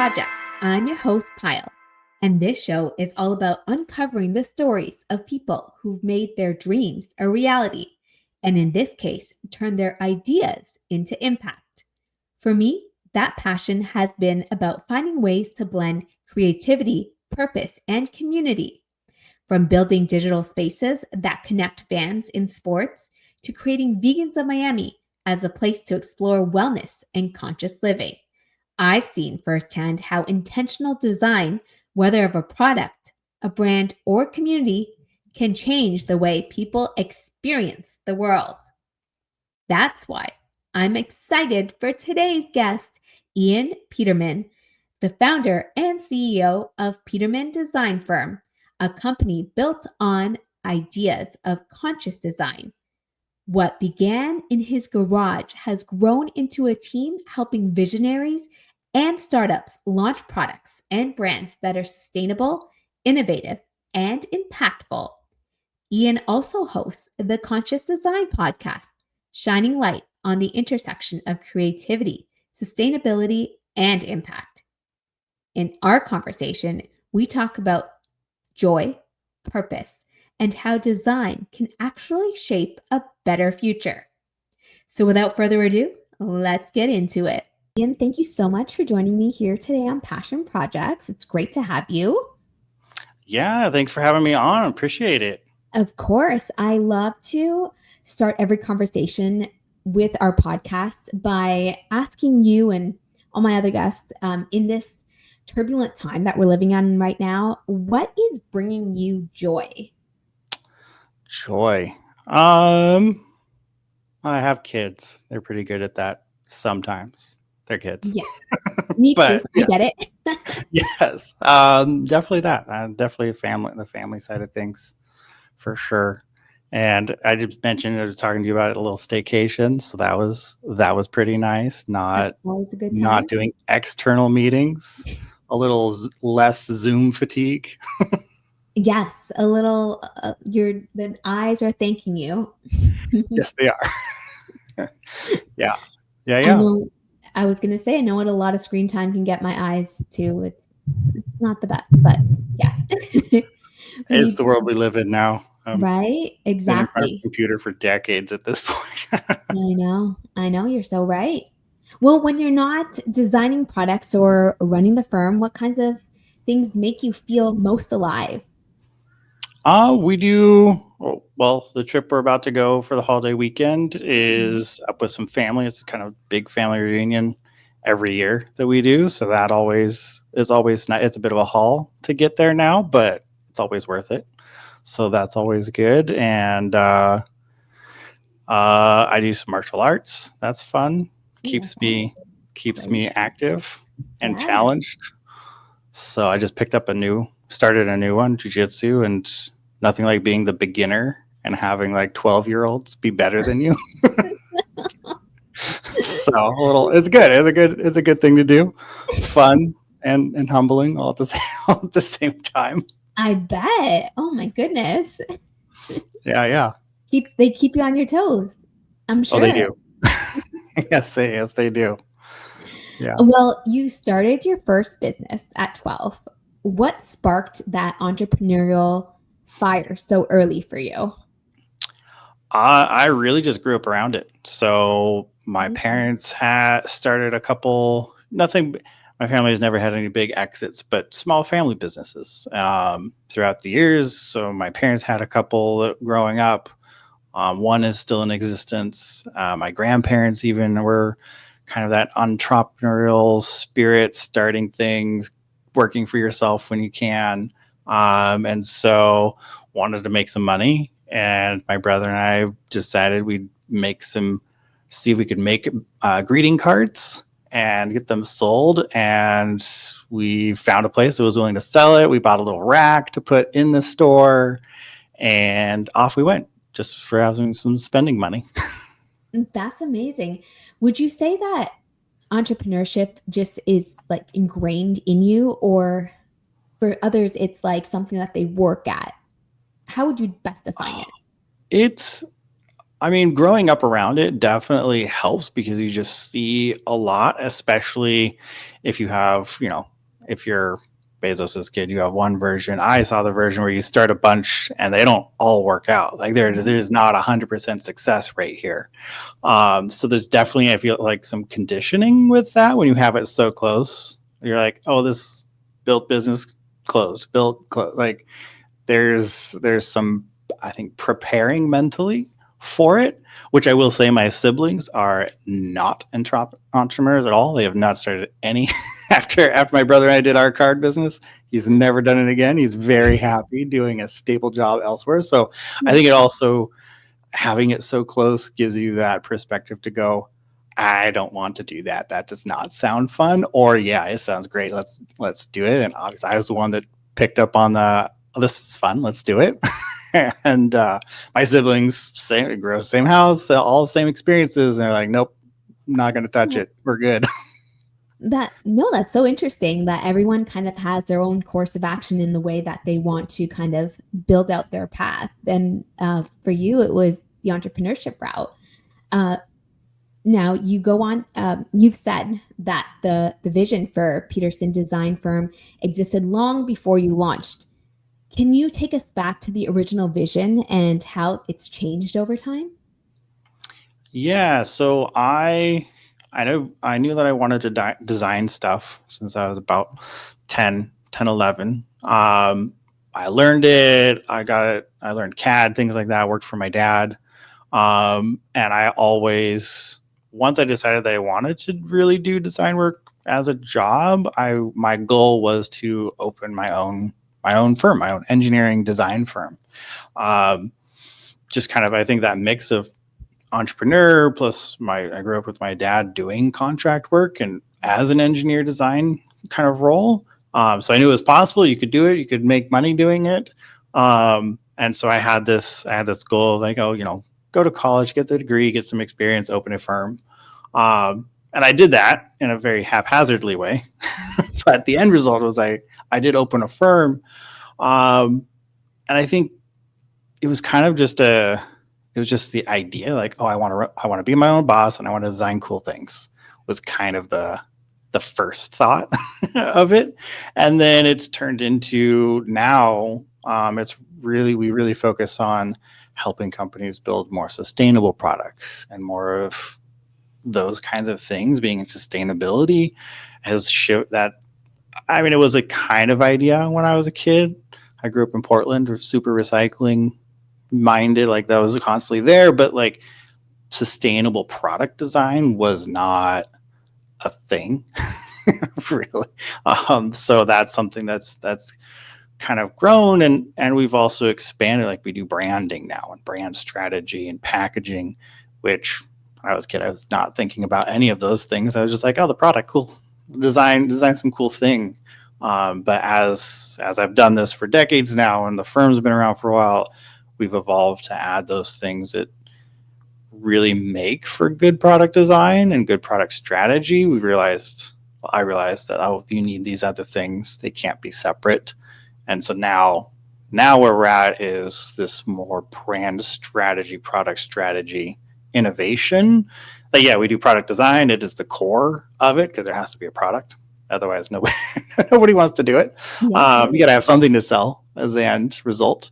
Projects. I'm your host, Payal, and this show is all about uncovering the stories of people who've made their dreams a reality, and in this case, turned their ideas into impact. For me, that passion has been about finding ways to blend creativity, purpose, and community. From building digital spaces that connect fans in sports to creating Vegans of Miami as a place to explore wellness and conscious living. I've seen firsthand how intentional design, whether of a product, a brand, or community, can change the way people experience the world. That's why I'm excited for today's guest, Ian Peterman, the founder and CEO of Peterman Design Firm, a company built on ideas of conscious design. What began in his garage has grown into a team helping visionaries and startups launch products and brands that are sustainable, innovative, and impactful. Ian also hosts the Conscious Design podcast, shining light on the intersection of creativity, sustainability, and impact. In our conversation, we talk about joy, purpose, and how design can actually shape a better future. So without further ado, let's get into it. Ian, thank you so much for joining me here today on Passion Projects. It's great to have you. Yeah, thanks for having me on. Appreciate it. Of course, I love to start every conversation with our podcast by asking you and all my other guests in this turbulent time that we're living in right now, what is bringing you joy? Joy. I have kids. They're pretty good at that sometimes. They're kids. Yeah, me too. Yeah. I get it. Yes. Definitely that. Definitely the family side of things for sure. And I just mentioned I was talking to you about a little staycation, so that was pretty nice. That's always a good time. Not doing external meetings, a little less Zoom fatigue. Yes, a little. The eyes are thanking you. Yes, they are. Yeah. I know. I was gonna say I know what a lot of screen time can get my eyes to. It's not the best, but yeah. It's the world we live in now. Right? Been in front of Exactly. a computer for decades at this point. I know. You're so right. Well, when you're not designing products or running the firm, what kinds of things make you feel most alive? We do well. The trip we're about to go for the holiday weekend is up with some family. It's a kind of big family reunion every year that we do. So that is always nice. It's a bit of a haul to get there now, but it's always worth it. So that's always good. And I do some martial arts. That's fun. Keeps me active and challenged. So I just started a new one, jiu-jitsu, and nothing like being the beginner and having like 12-year-olds be better than you. So it's good. It's a good thing to do. It's fun and humbling all at the same time. I bet. Oh my goodness. Yeah. They keep you on your toes. I'm sure. Oh, they do. Yes, they do. Yeah. Well, you started your first business at 12. What sparked that entrepreneurial fire so early for you? I really just grew up around it. So my parents had started a couple, nothing, my family has never had any big exits, but small family businesses throughout the years. So my parents had a couple growing up. One is still in existence. My grandparents even were kind of that entrepreneurial spirit, starting things, working for yourself when you can. And so wanted to make some money. And my brother and I decided we'd see if we could make greeting cards and get them sold. And we found a place that was willing to sell it. We bought a little rack to put in the store, and off we went, just for having some spending money. That's amazing. Would you say that entrepreneurship just is like ingrained in you, or for others, it's like something that they work at? How would you best define it? Growing up around it definitely helps because you just see a lot, especially if you have, if you're Bezos's kid, you have one version. I saw the version where you start a bunch and they don't all work out. Like there's not 100% success rate here. So there's definitely, I feel like, some conditioning with that when you have it so close. You're like, oh, this built business closed, built closed. Like there's some, I think, preparing mentally for it, which I will say my siblings are not entrepreneurs at all. They have not started any after my brother and I did our card business. He's never done it again. He's very happy doing a stable job elsewhere. So I think it also, having it so close gives you that perspective to go, I don't want to do that. That does not sound fun. Or yeah, it sounds great. Let's do it. And obviously I was the one that picked up on the, oh, this is fun. Let's do it. And my siblings grew up same house, all the same experiences, and they're like, nope, not going to touch it. We're good. That's so interesting that everyone kind of has their own course of action in the way that they want to kind of build out their path. And for you, it was the entrepreneurship route. Uh, Now you go on. You've said that the vision for Peterson Design Firm existed long before you launched. Can you take us back to the original vision and how it's changed over time? Yeah, so I knew that I wanted to design stuff since I was about 10, 11. I learned it. I got it. I learned CAD, things like that. Worked for my dad. And I always, once I decided that I wanted to really do design work as a job, my goal was to open my own firm, my own engineering design firm. Um, just kind of, I think that mix of entrepreneur plus I grew up with my dad doing contract work and as an engineer design kind of role. So I knew it was possible. You could do it. You could make money doing it. And so I had this goal of like, oh, go to college, get the degree, get some experience, open a firm. And I did that in a very haphazardly way. But the end result was I did open a firm. And I think it was kind of just it was just the idea like, oh, I want to be my own boss and I want to design cool things was kind of the first thought of it. And then it's turned into now, we really focus on helping companies build more sustainable products, and more of those kinds of things. Being in sustainability has showed that, I mean, it was a kind of idea when I was a kid. I grew up in Portland, super recycling minded, like that was constantly there, but like sustainable product design was not a thing really. So that's something that's kind of grown, and we've also expanded. Like we do branding now and brand strategy and packaging, which when I was a kid I was not thinking about any of those things. I was just like, oh, the product, cool, design some cool thing. But as I've done this for decades now and the firm's been around for a while, we've evolved to add those things that really make for good product design and good product strategy. I realized that, oh, you need these other things. They can't be separate. And so now where we're at is this more brand strategy, product strategy, innovation. But yeah, we do product design. It is the core of it because there has to be a product. Otherwise, nobody wants to do it. Yeah. You got to have something to sell as the end result.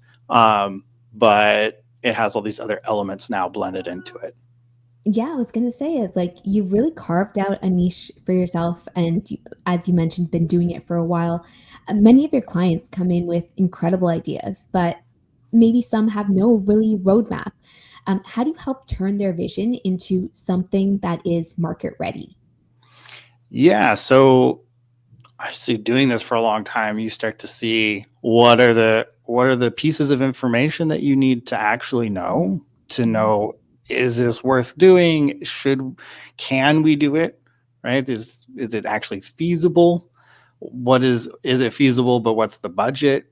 But it has all these other elements now blended into it. Yeah, I was gonna say it's like you've really carved out a niche for yourself, and as you mentioned, been doing it for a while. Many of your clients come in with incredible ideas, but maybe some have no really roadmap. How do you help turn their vision into something that is market ready? Yeah. So I see, doing this for a long time, you start to see what are the pieces of information that you need to actually know to Mhm. know, is this worth doing? Can we do it? Right? Is it actually feasible? Is it feasible, but what's the budget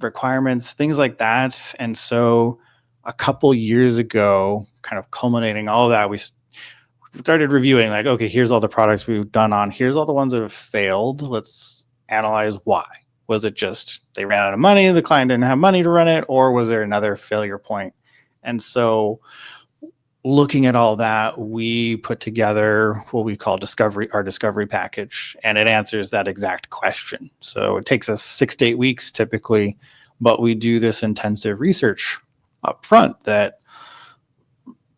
requirements, things like that. And so a couple years ago, kind of culminating all of that, we started reviewing like, okay, here's all the products we've done here's all the ones that have failed. Let's analyze why. Was it just they ran out of money, the client didn't have money to run it, or was there another failure point? And so looking at all that, we put together what we call our discovery package, and it answers that exact question. So it takes us 6 to 8 weeks typically, but we do this intensive research up front that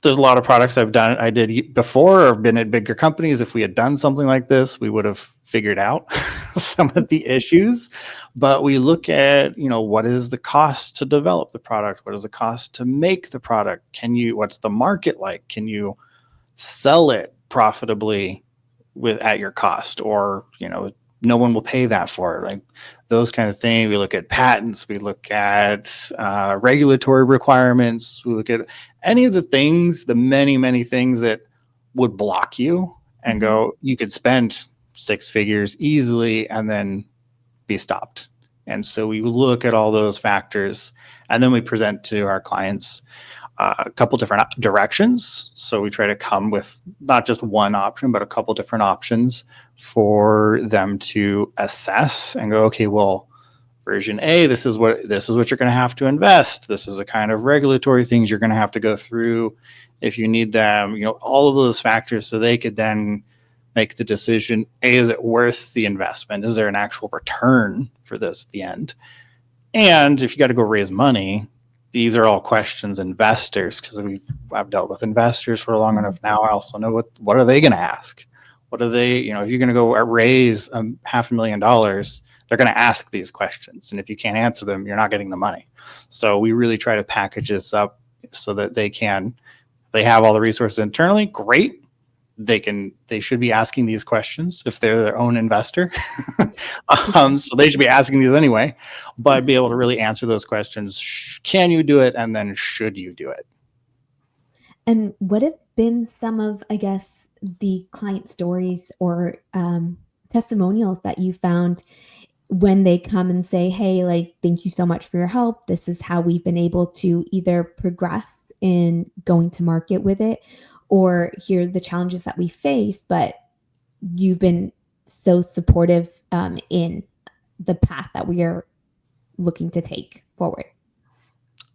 there's a lot of products I did before or been at bigger companies. If we had done something like this, we would have figured out some of the issues. But we look at, what is the cost to develop the product? What is the cost to make the product? What's the market like? Can you sell it profitably at your cost? Or, no one will pay that for it. Like those kind of things. We look at patents. We look at regulatory requirements. We look at any of the things, the many, many things that would block you and go, you could spend 6 figures easily and then be stopped. And so we look at all those factors, and then we present to our clients a couple different directions. So we try to come with not just one option, but a couple different options for them to assess and go, okay, well, version A, this is what you're going to have to invest. This is the kind of regulatory things you're going to have to go through if you need them. All of those factors, so they could then make the decision: A, is it worth the investment? Is there an actual return for this at the end? And if you got to go raise money, these are all questions investors, because I've dealt with investors for long enough now. I also know what are they going to ask? What are they, if you're going to go raise $500,000, they're going to ask these questions. And if you can't answer them, you're not getting the money. So we really try to package this up so that they have all the resources internally. Great. They should be asking these questions if they're their own investor. So they should be asking these anyway, but be able to really answer those questions. Can you do it? And then should you do it? And what have been some of, I guess, the client stories or testimonials that you found when they come and say, hey, like, thank you so much for your help. This is how we've been able to either progress in going to market with it, or here's the challenges that we face, but you've been so supportive in the path that we are looking to take forward.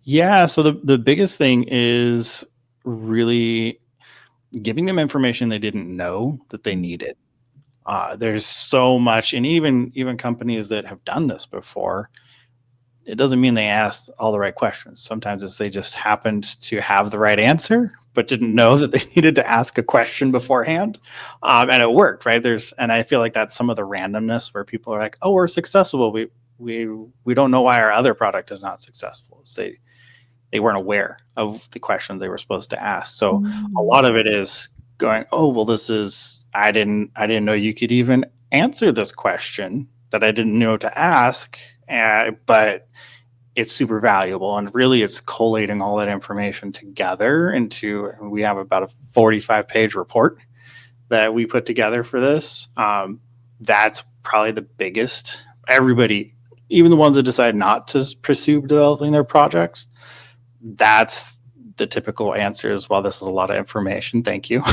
Yeah. So the biggest thing is really giving them information they didn't know that they needed. There's so much, and even companies that have done this before, it doesn't mean they asked all the right questions. Sometimes it's they just happened to have the right answer, but didn't know that they needed to ask a question beforehand, and it worked, right? And I feel like that's some of the randomness where people are like, "Oh, we're successful. We don't know why our other product is not successful." It's they weren't aware of the questions they were supposed to ask. So a lot of it is going, "Oh, well, I didn't know you could even answer this question that I didn't know to ask." But it's super valuable, and really it's collating all that information together we have about a 45-page report that we put together for this. That's probably the biggest. Everybody, even the ones that decide not to pursue developing their projects, that's the typical answer is, well, this is a lot of information. Thank you.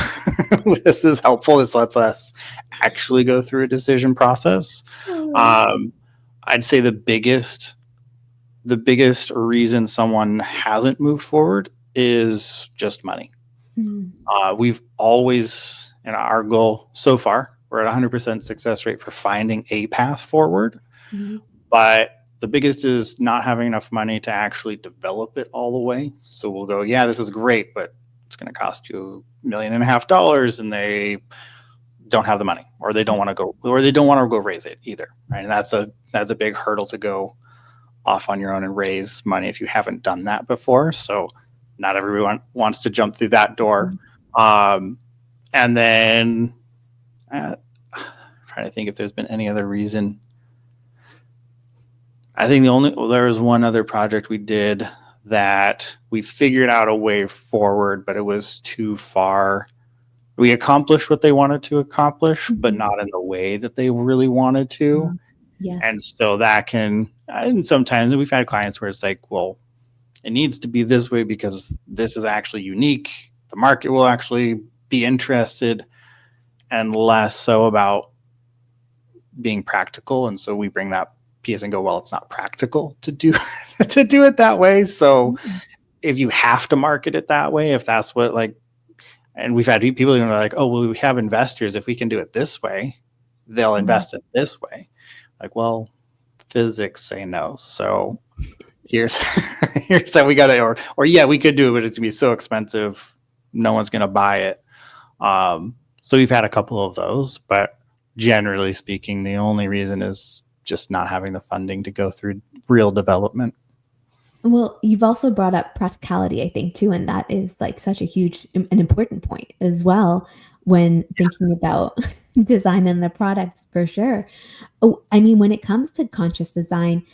This is helpful. This lets us actually go through a decision process. I'd say the biggest reason someone hasn't moved forward is just money. We've always, and our goal so far, we're at 100% success rate for finding a path forward. But the biggest is not having enough money to actually develop it all the way. So we'll go, yeah, this is great, but it's going to cost you $1.5 million, and they don't have the money, or they don't want to go raise it either, right? And that's a big hurdle to go off on your own and raise money if you haven't done that before. So not everyone wants to jump through that door. And then I'm trying to think if there's been any other reason. I think there was one other project we did that we figured out a way forward, but it was too far. We accomplished what they wanted to accomplish, but not in the way that they really wanted to. Yes. And so and sometimes we've had clients where it's like, well, it needs to be this way because this is actually unique. The market will actually be interested, and less so about being practical. And so we bring that piece and go, well, it's not practical to do it that way. So if you have to market it that way, if that's what like And we've had people who are like, oh, well, we have investors. If we can do it this way, they'll Mhm. invest it this way. Like, well, physics say no. So here's here's how we got it. Or yeah, we could do it, but it's gonna be so expensive, no one's gonna buy it. So we've had a couple of those, but generally speaking, the only reason is just not having the funding to go through real development. Well, you've also brought up practicality, I think, too, and that is like such a huge an important point as well when thinking about design and the products for sure. Oh, I mean, when it comes to conscious design,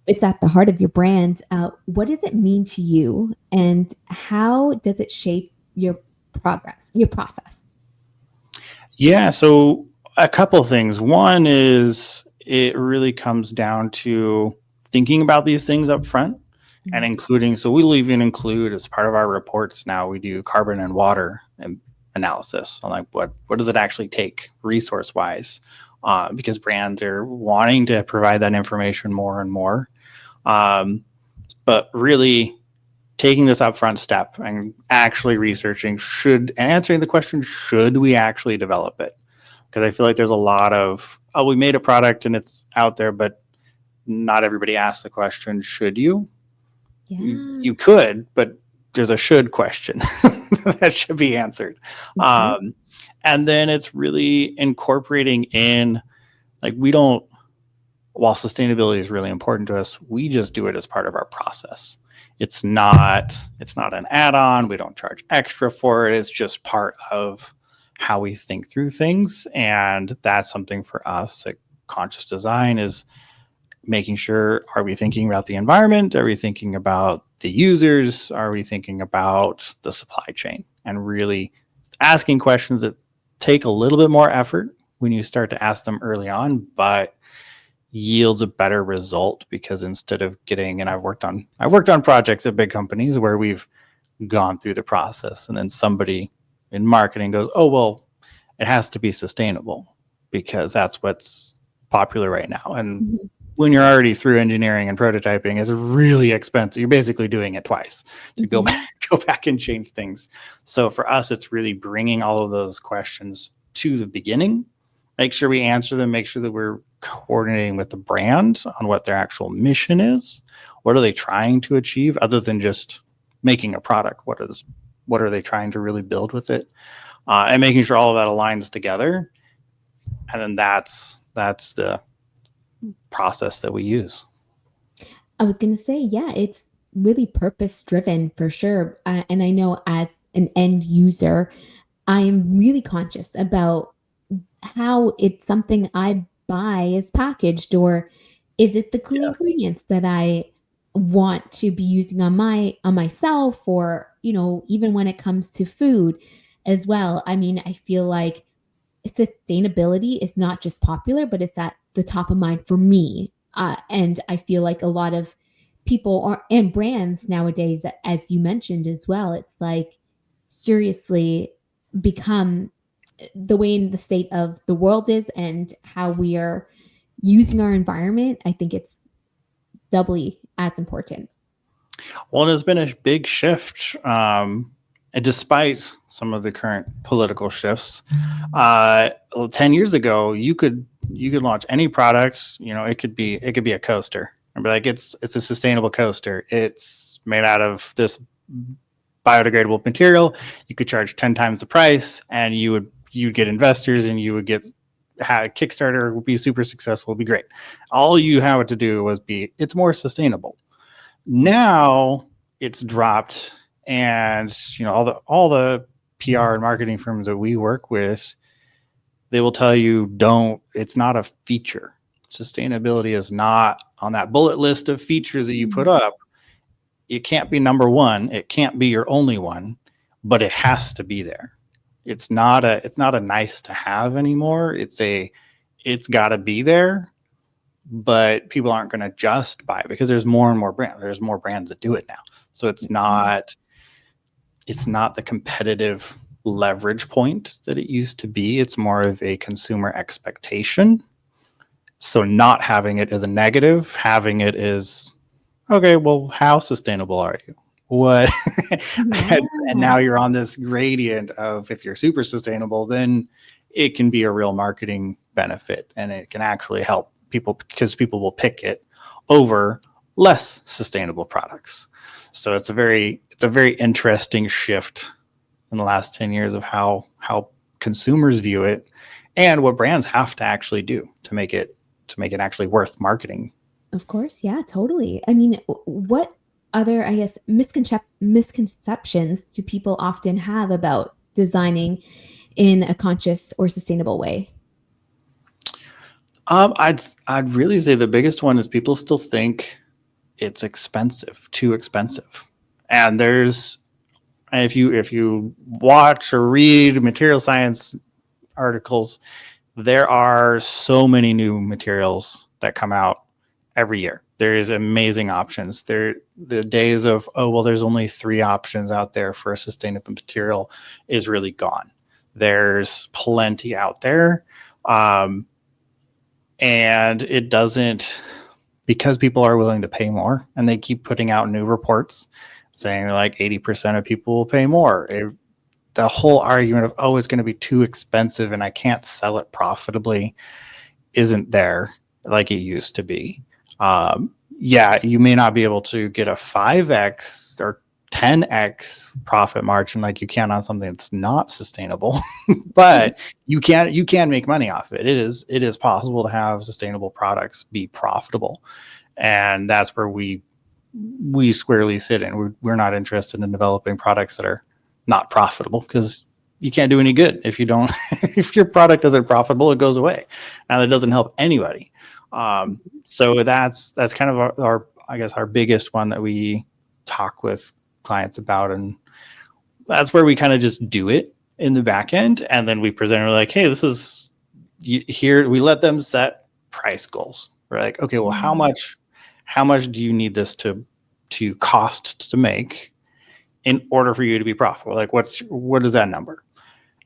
it's at the heart of your brand. What does it mean to you, and how does it shape your progress, your process? Yeah, so a couple things. One is it really comes down to thinking about these things up front and Mhm. including. So we'll even include as part of our reports now. We do carbon and water and analysis on like what does it actually take resource wise, because brands are wanting to provide that information more and more. Um, but really taking this upfront step and actually researching and answering the question, should we actually develop it? Because I feel like there's a lot of, oh, we made a product and it's out there, but not everybody asks the question, should you? Yeah. You could, but there's a should question that should be answered. Okay. And then it's really incorporating in, like, we don't, while sustainability is really important to us, we just do it as part of our process. It's not an add-on. We don't charge extra for it. It's just part of how we think through things. And that's something for us at conscious design is making sure, are we thinking about the environment? Are we thinking about the users? Are we thinking about the supply chain? And really asking questions that take a little bit more effort when you start to ask them early on, but yields a better result because instead of getting, and I've worked on projects at big companies where we've gone through the process and then somebody in marketing goes, oh, well, it has to be sustainable because that's what's popular right now. And Mhm. when you're already through engineering and prototyping, it's really expensive. You're basically doing it twice to go back, Yeah. go back and change things. So for us, it's really bringing all of those questions to the beginning, make sure we answer them, make sure that we're coordinating with the brand on what their actual mission is. What are they trying to achieve other than just making a product? What are they trying to really build with it? And making sure all of that aligns together. And then that's the process that we use. I was gonna say, yeah, it's really purpose driven for sure. And I know as an end user, I am really conscious about how it's something I buy is packaged, or is it the clean Yes. ingredients that I want to be using on myself, or even when it comes to food as well. I mean, I feel like sustainability is not just popular, but it's at the top of mind for me. And I feel like a lot of people are and brands nowadays, as you mentioned as well, it's like seriously become the way in the state of the world is and how we are using our environment. I think it's doubly as important. Well, there's been a big shift, and despite some of the current political shifts. 10 years ago, you could launch any product. It could be a coaster, and be like, it's a sustainable coaster. It's made out of this biodegradable material. You could charge 10 times the price, and you'd get investors, and you would get Kickstarter would be super successful. It'd be great. All you had to do was it's more sustainable. Now it's dropped, and all the PR and marketing firms that we work with, they will tell you, don't, it's not a feature. Sustainability is not on that bullet list of features that you put Mhm. up. It can't be number one, it can't be your only one, but it has to be there. It's not a nice to have anymore. It's got to be there, but people aren't going to just buy it because there's more and more brands. There's more brands that do it now. So it's not the competitive leverage point that it used to be. It's more of a consumer expectation. So not having it is a negative, having it is, okay, well, how sustainable are you? what Yeah. and now you're on this gradient of, if you're super sustainable, then it can be a real marketing benefit, and it can actually help people because people will pick it over less sustainable products. So it's a very interesting shift in the last 10 years of how consumers view it, and what brands have to actually do to make it actually worth marketing. Of course, yeah, totally. I mean, what other, I guess, misconceptions do people often have about designing in a conscious or sustainable way? I'd really say the biggest one is people still think it's expensive, too expensive. And there's if you watch or read material science articles, there are so many new materials that come out every year. There is amazing options. There the days of, oh well, there's only 3 options out there for a sustainable material is really gone. There's plenty out there. Um, and it doesn't, because people are willing to pay more, and they keep putting out new reports saying like 80% of people will pay more. The whole argument of, oh, it's going to be too expensive and I can't sell it profitably, isn't there like it used to be. Yeah, you may not be able to get a 5x or 10x profit margin like you can on something that's not sustainable, but you can make money off of it. It is possible to have sustainable products be profitable, and that's where we squarely sit in. We're not interested in developing products that are not profitable, because you can't do any good if you don't if your product isn't profitable, it goes away, and it doesn't help anybody. So that's kind of our I guess our biggest one that we talk with clients about, and that's where we kind of just do it in the back end, and then we present, we're like, hey, this is here. We let them set price goals. We're like, okay, well, how much do you need this to cost to make in order for you to be profitable? Like, what is that number?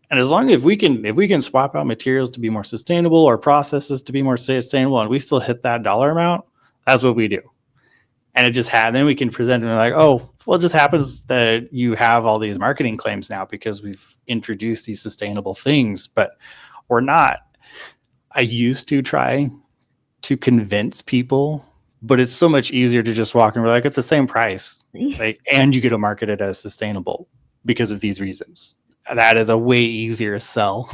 And as long as if we can swap out materials to be more sustainable or processes to be more sustainable, and we still hit that dollar amount, that's what we do. And it just then we can present and like, oh, well, it just happens that you have all these marketing claims now because we've introduced these sustainable things, but we're not. I used to try to convince people, but it's so much easier to just walk and be like, it's the same price, like, and you get to market it as sustainable because of these reasons. That is a way easier sell.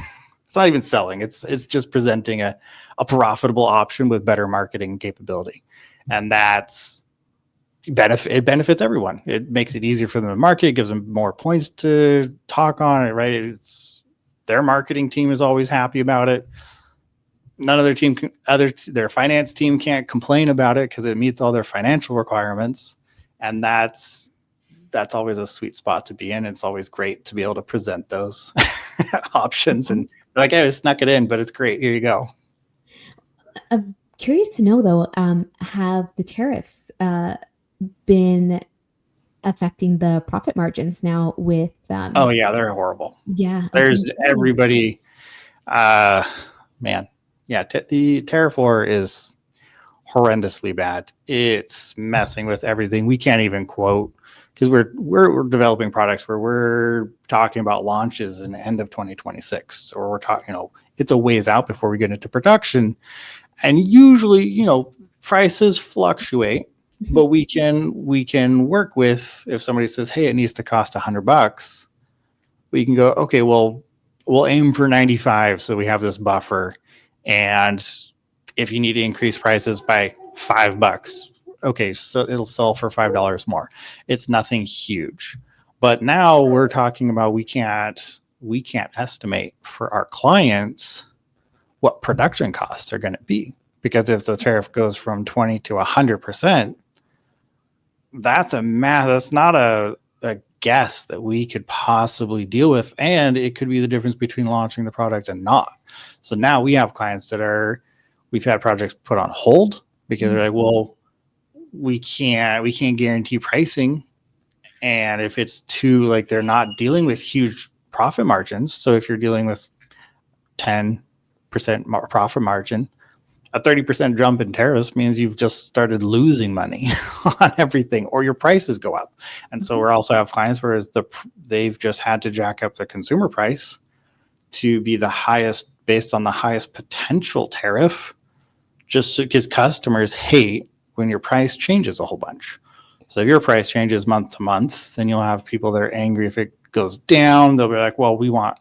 It's not even selling. It's just presenting a profitable option with better marketing capability. And it benefits everyone. It makes it easier for them to market, it gives them more points to talk on it, right? It's their marketing team is always happy about it. None of their finance team can't complain about it because it meets all their financial requirements. And that's always a sweet spot to be in. It's always great to be able to present those options and like, hey, I snuck it in, but it's great. Here you go. I'm curious to know though, have the tariffs been affecting the profit margins now with Oh yeah, they're horrible. yeah, There's okay. everybody. Man, yeah, the tariff war is horrendously bad. It's messing with everything. We can't even quote, because we're developing products where we're talking about launches in the end of 2026, or we're talking, it's a ways out before we get into production. And usually, prices fluctuate, but we can work with, if somebody says, hey, it needs to cost $100, we can go, okay, well, we'll aim for 95, so we have this buffer. And if you need to increase prices by $5, okay, so it'll sell for $5 more. It's nothing huge. But now we're talking about we can't estimate for our clients what production costs are going to be, because if the tariff goes from 20 to 100%, that's not a guess that we could possibly deal with, and it could be the difference between launching the product and not. So now we have clients we've had projects put on hold because they're like, well, we can't guarantee pricing, and if it's too, like, they're not dealing with huge profit margins. So if you're dealing with 10% profit margin, a 30% jump in tariffs means you've just started losing money on everything, or your prices go up. And so we also have clients where they've just had to jack up the consumer price to be the highest based on the highest potential tariff, just because customers hate when your price changes a whole bunch. So if your price changes month to month, then you'll have people that are angry. If it goes down, they'll be like, well, we want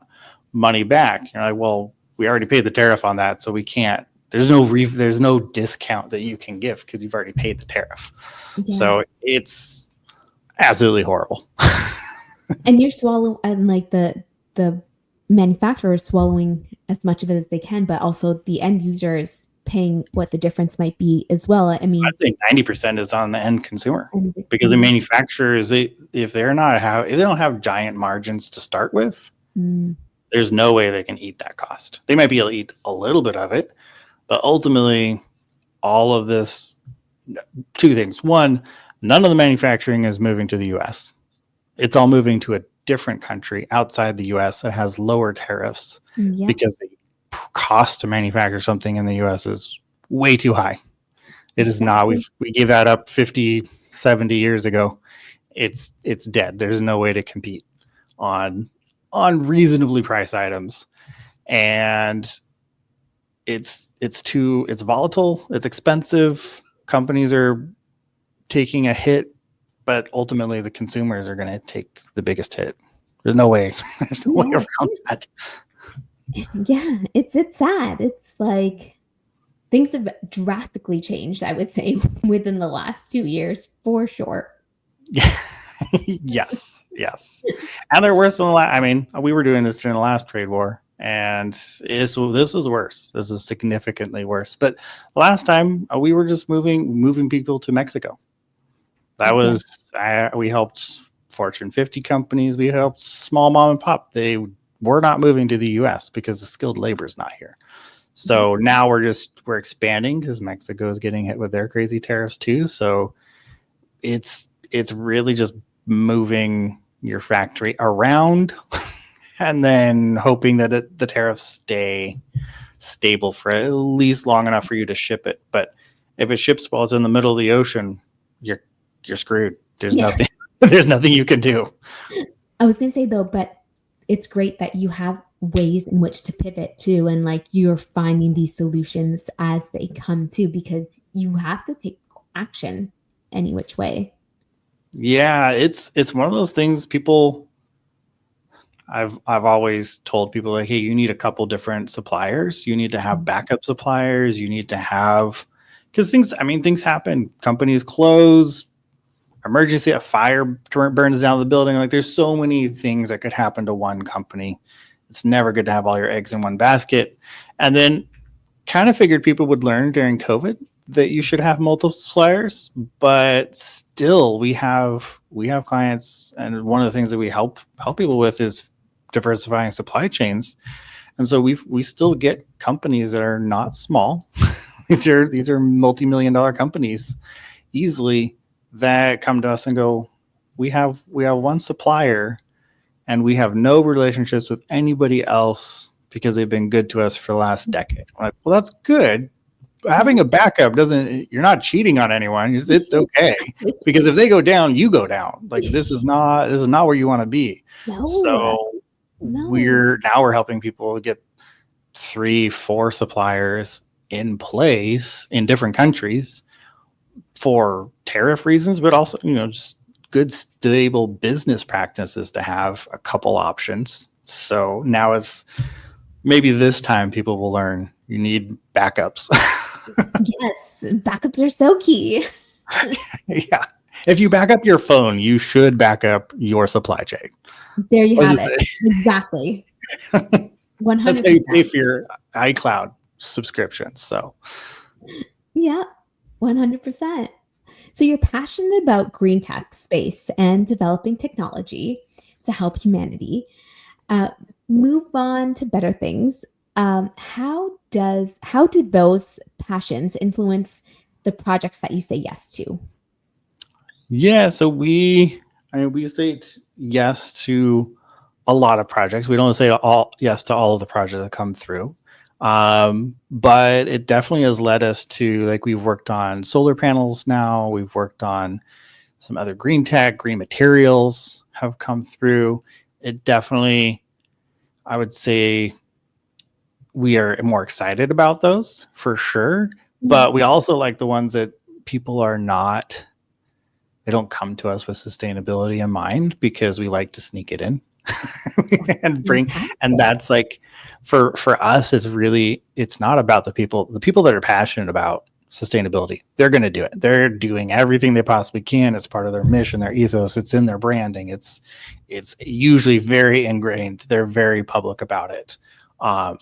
money back. You're like, well, we already paid the tariff on that, so we can't. There's no discount that you can give because you've already paid the tariff. Yeah. So it's absolutely horrible. And you're swallowing, and like the manufacturer is swallowing as much of it as they can, but also the end user is paying what the difference might be as well. I mean, I'd say 90% is on the end consumer, because the mm, manufacturers, if they don't have giant margins to start with, mm, there's no way they can eat that cost. They might be able to eat a little bit of it, but ultimately, all of this, two things. One, none of the manufacturing is moving to the US. It's all moving to a different country outside the US that has lower tariffs, yeah, because the cost to manufacture something in the US is way too high. It is not. We gave that up 50, 70 years ago. It's dead. There's no way to compete on reasonably priced items. And it's volatile, it's expensive. Companies are taking a hit, but ultimately the consumers are going to take the biggest hit. There's no way. There's no way yeah, of around course. that. Yeah, it's sad. It's like things have drastically changed, I would say, within the last 2 years, for sure. Yeah. yes. And they're worse than the last. I mean, we were doing this during the last trade war, and this is worse. This is significantly worse. But last time we were just moving people to Mexico. That Yeah. was we helped Fortune 50 companies. We helped small mom and pop. They were not moving to the U.S. because the skilled labor is not here. So now we're expanding because Mexico is getting hit with their crazy tariffs too. So it's really just moving your factory around and then hoping that the tariffs stay stable for at least long enough for you to ship it. But if it ships while it's in the middle of the ocean, you're screwed. There's Yeah. nothing you can do. I was gonna say though, but it's great that you have ways in which to pivot too, and like you're finding these solutions as they come too, because you have to take action any which way. Yeah, it's one of those things people I've always told people, like, hey, you need a couple different suppliers. You need to have backup suppliers. You need to have, because things happen. Companies close, emergency, a fire burns down the building. Like, there's so many things that could happen to one company. It's never good to have all your eggs in one basket. And then kind of figured people would learn during COVID that you should have multiple suppliers, but still we have clients, and one of the things that we help people with is diversifying supply chains. And so we still get companies that are not small. these are multi-million-dollar companies easily that come to us and go, we have one supplier and we have no relationships with anybody else because they've been good to us for the last decade. I'm like, well, that's good. Having a backup you're not cheating on anyone. It's okay, because if they go down, you go down. Like, this is not where you want to be. No, So no. we're helping people get 3-4 suppliers in place in different countries for tariff reasons, but also, just good, stable business practices to have a couple options. So now it's maybe this time people will learn you need backups. Yes, backups are so key. Yeah. If you back up your phone, you should back up your supply chain. There you have it. Exactly. 100%. That's how you pay for your iCloud subscription. So, yeah, 100%. So you're passionate about green tech space and developing technology to help humanity move on to better things. How do those passions influence the projects that you say yes to? yeah, so we say yes to a lot of projects. We don't say yes to all of the projects that come through. But it definitely has led us to, like, we've worked on solar panels now. We've worked on some other green tech, green materials have come through. It definitely, I would say, we are more excited about those for sure. Yeah. But we also like the ones that people are not, they don't come to us with sustainability in mind because we like to sneak it in and bring, and Fantastic. that's like, for us, it's really, it's not about the people that are passionate about sustainability. They're going to do it. They're doing everything they possibly can. It's part of their mission, their ethos, it's in their branding. It's usually very ingrained. They're very public about it. um,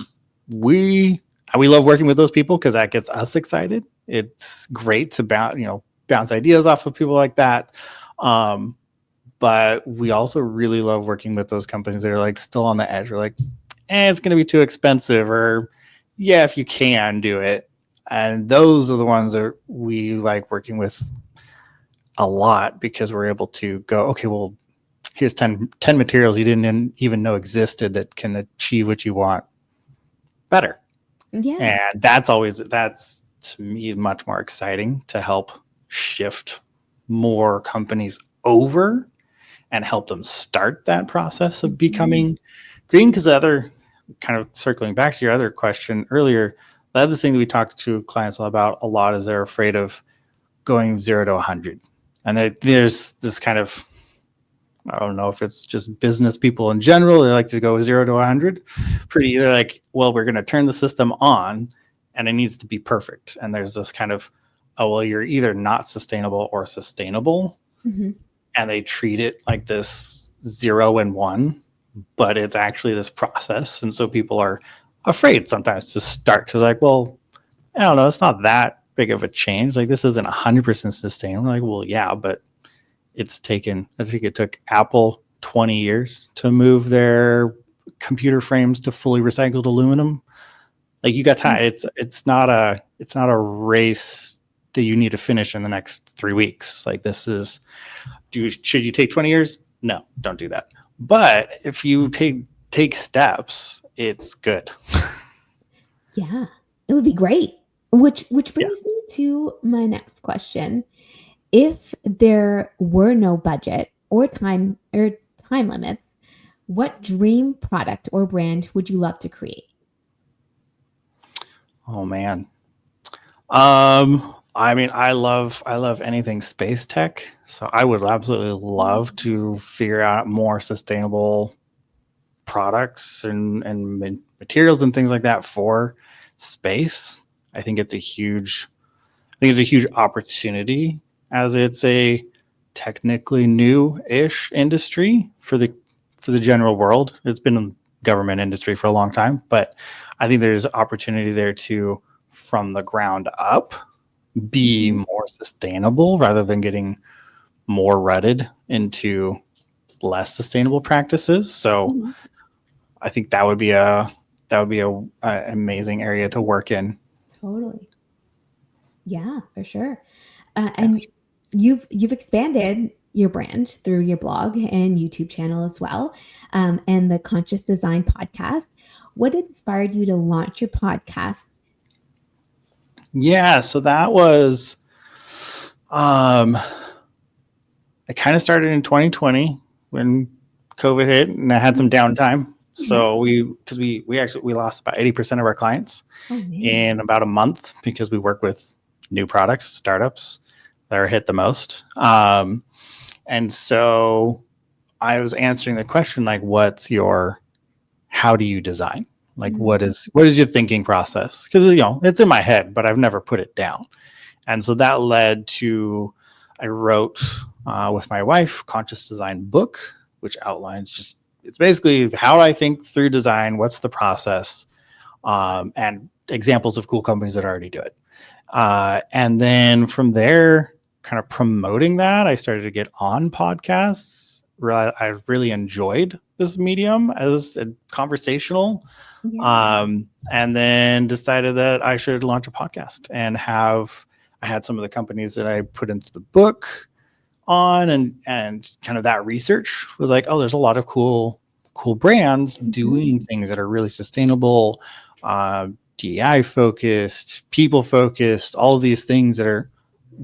we love working with those people because that gets us excited. It's great to bounce ideas off of people like that. um, but we also really love working with those companies that are like still on the edge. We're like, it's going to be too expensive, or yeah, if you can do it. And those are the ones that we like working with a lot because we're able to go, okay, well, here's 10 materials you didn't even know existed that can achieve what you want better. Yeah. And that's to me much more exciting to help shift more companies over and help them start that process of Mhm. becoming green. Because the other, kind of circling back to your other question earlier, the other thing that we talk to clients about a lot is they're afraid of going 0 to 100. And there's this kind of, I don't know if it's just business people in general, they like to go 0 to 100 pretty. They're like, well, we're going to turn the system on and it needs to be perfect. And there's this kind of, oh, well, you're either not sustainable or sustainable. Mhm. And they treat it like this 0 and 1, but it's actually this process. And so people are afraid sometimes to start because, like, well, I don't know, it's not that big of a change. Like, this isn't 100% sustainable. Like, well, yeah, but I think it took Apple 20 years to move their computer frames to fully recycled aluminum. Like, you got time. It's not a race that you need to finish in the next 3 weeks. Like, this is, should you take 20 years? No, don't do that. But if you take steps, it's good. Yeah. It would be great. Which Yeah. brings me to my next question. If there were no budget or time limits, what dream product or brand would you love to create? Oh man. I mean, I love anything space tech, so I would absolutely love to figure out more sustainable products and materials and things like that for space. I think it's a huge opportunity, as it's a technically new-ish industry for the general world. It's been a government industry for a long time, but I think there's opportunity there to, from the ground up, be Mhm. more sustainable rather than getting more rutted into less sustainable practices. So Mhm. I think that would be a amazing area to work in. Totally. Yeah, for sure. Yeah. And you've expanded your brand through your blog and YouTube channel as well, and the Conscious Design podcast. What inspired you to launch your podcast? Yeah, so that was, um I kind of started in 2020 when COVID hit, and I had some downtime. Yeah. So we lost about 80% of our clients Oh man. in about a month because we work with new products, startups that are hit the most. And so I was answering the question, like, how do you design? Like, Mm, what is your thinking process? Because, it's in my head, but I've never put it down. And so that led to, I wrote, with my wife, Conscious Design book, which outlines just, it's basically how I think through design, what's the process, and examples of cool companies that already do it. And then from there, kind of promoting that, I started to get on podcasts. I really enjoyed this medium as a conversational, yeah. and then decided that I should launch a podcast and I had some of the companies that I put into the book on, and kind of that research was like, oh, there's a lot of cool brands Mhm. doing things that are really sustainable, DEI focused, people focused, all of these things that are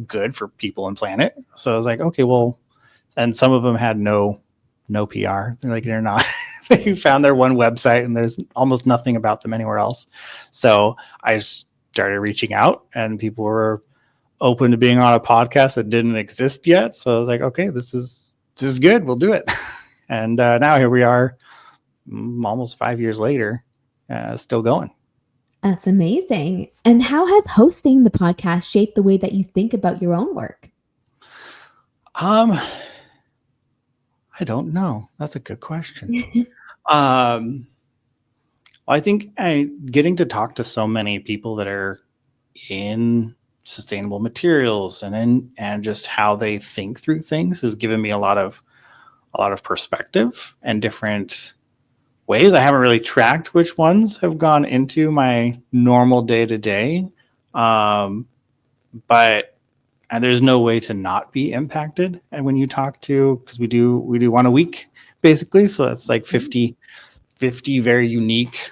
good for people and planet. So I was like, okay, well, and some of them had no PR. They're like, they're not. They found their one website and there's almost nothing about them anywhere else. So I started reaching out and people were open to being on a podcast that didn't exist yet. So I was like, okay, this is good. We'll do it. And now here we are, almost 5 years later, still going. That's amazing. And how has hosting the podcast shaped the way that you think about your own work? Um, I don't know. That's a good question. Um, I think getting to talk to so many people that are in sustainable materials and just how they think through things has given me a lot of perspective and different ways. I haven't really tracked which ones have gone into my normal day to day, but and there's no way to not be impacted. And when you talk to, because we do one a week basically, so that's like 50 very unique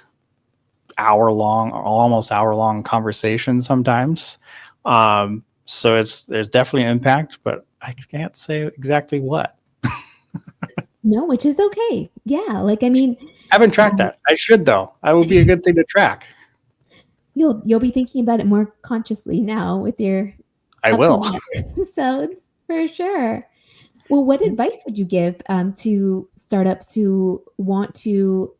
hour long, almost hour long conversations sometimes. So there's definitely an impact, but I can't say exactly what. No, which is okay. Yeah, like I mean, I haven't tracked that. I should though. That would be a good thing to track. you'll be thinking about it more consciously now with your I will. upcoming episodes for sure. Well, what advice would you give to startups who want to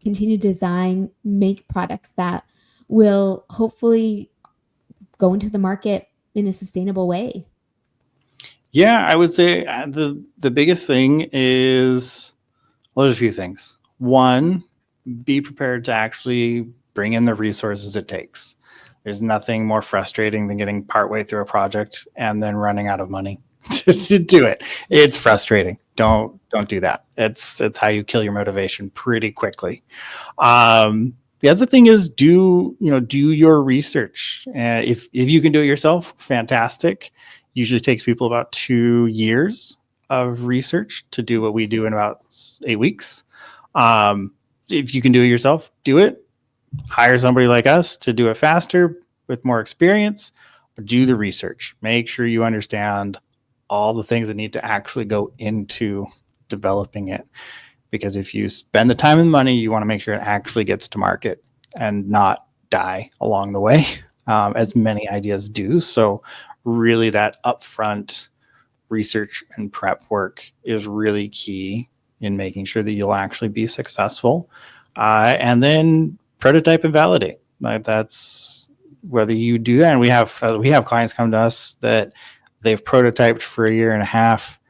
continue to design, make products that will hopefully go into the market in a sustainable way? Yeah, I would say the biggest thing is, well, there's a few things. One, be prepared to actually bring in the resources it takes. There's nothing more frustrating than getting partway through a project and then running out of money to do it. It's frustrating. Don't do that. It's how you kill your motivation pretty quickly. The other thing is do your research. If you can do it yourself, fantastic. Usually takes people about 2 years of research to do what we do in about 8 weeks. If you can do it yourself, do it. Hire somebody like us to do it faster with more experience, but do the research. Make sure you understand all the things that need to actually go into developing it. Because if you spend the time and money, you want to make sure it actually gets to market and not die along the way, as many ideas do. So really that upfront research and prep work is really key in making sure that you'll actually be successful. And then prototype and validate. Like that's whether you do that. And we have clients come to us that they've prototyped for a year and a half,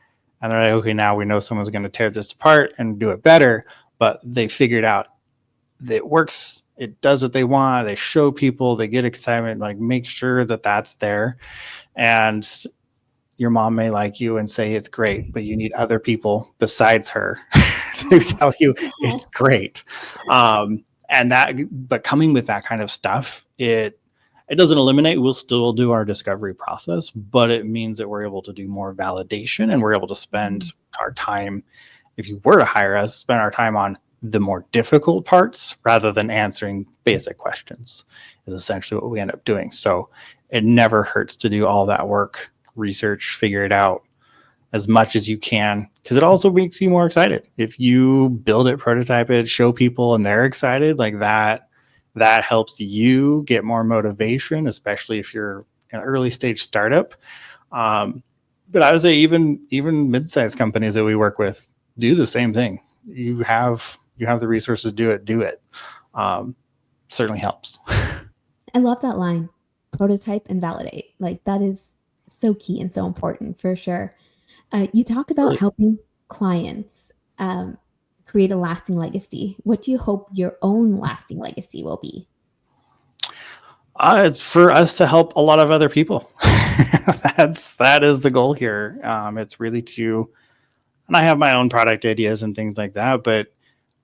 and they're like, okay, now we know someone's going to tear this apart and do it better. But they figured out that it works. It does what they want. They show people. They get excitement. Like make sure that that's there. And your mom may like you and say it's great, but you need other people besides her to tell you it's great. But coming with that kind of stuff, it doesn't eliminate. We'll still do our discovery process, but it means that we're able to do more validation and we're able to spend our time. If you were to hire us, spend our time on the more difficult parts rather than answering basic questions is essentially what we end up doing. So it never hurts to do all that work, research, figure it out as much as you can, because it also makes you more excited. If you build it, prototype it, show people and they're excited, like that helps you get more motivation, especially if you're an early stage startup. But I would say even mid-sized companies that we work with do the same thing. You have the resources to do it. Certainly helps. I love that line, prototype and validate. Like that is so key and so important for sure. You talk about Really. helping clients create a lasting legacy. What do you hope your own lasting legacy will be? It's for us to help a lot of other people. That is the goal here. It's really and I have my own product ideas and things like that, but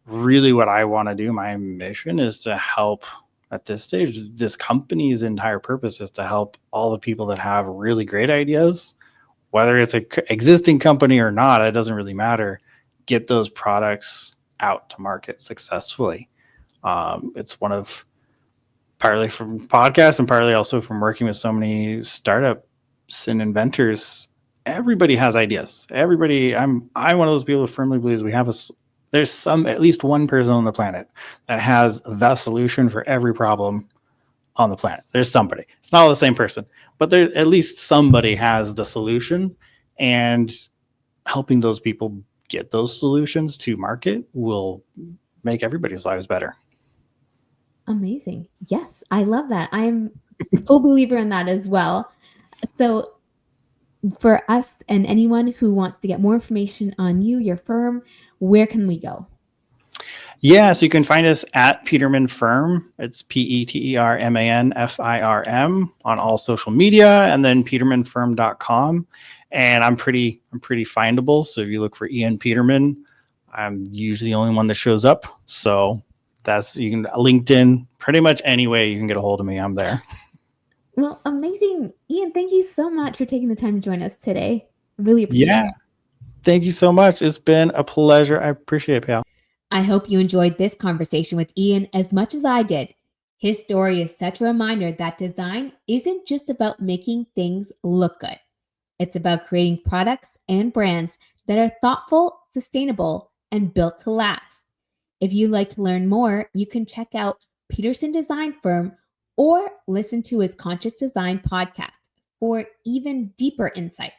really what I want to do, my mission is to help at this stage. This company's entire purpose is to help all the people that have really great ideas, whether it's an existing company or not, it doesn't really matter, get those products out to market successfully. It's one of Partly from podcasts and partly also from working with so many startups and inventors. Everybody has ideas. I'm one of those people who firmly believes there's some at least one person on the planet that has the solution for every problem on the planet. There's somebody. It's not all the same person, but there at least somebody has the solution, and helping those people get those solutions to market will make everybody's lives better. Amazing. Yes, I love that. I'm a full believer in that as well. So, for us and anyone who wants to get more information on you, your firm, where can we go? Yeah, so you can find us at Peterman Firm. It's PETERMANFIRM on all social media, and then petermanfirm.com. And I'm pretty findable. So if you look for Ian Peterman, I'm usually the only one that shows up. So you can LinkedIn, pretty much any way you can get a hold of me, I'm there. Well, amazing. Ian, thank you so much for taking the time to join us today. Really appreciate it. Thank you so much. It's been a pleasure. I appreciate it, Payal. I hope you enjoyed this conversation with Ian as much as I did. His story is such a reminder that design isn't just about making things look good. It's about creating products and brands that are thoughtful, sustainable, and built to last. If you'd like to learn more, you can check out Peterson Design Firm or listen to his Conscious Design podcast for even deeper insights.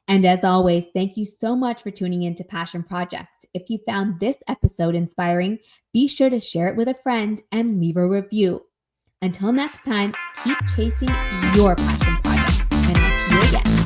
And as always, thank you so much for tuning in to Passion Projects. If you found this episode inspiring, be sure to share it with a friend and leave a review. Until next time, keep chasing your passion projects, and I'll see you again.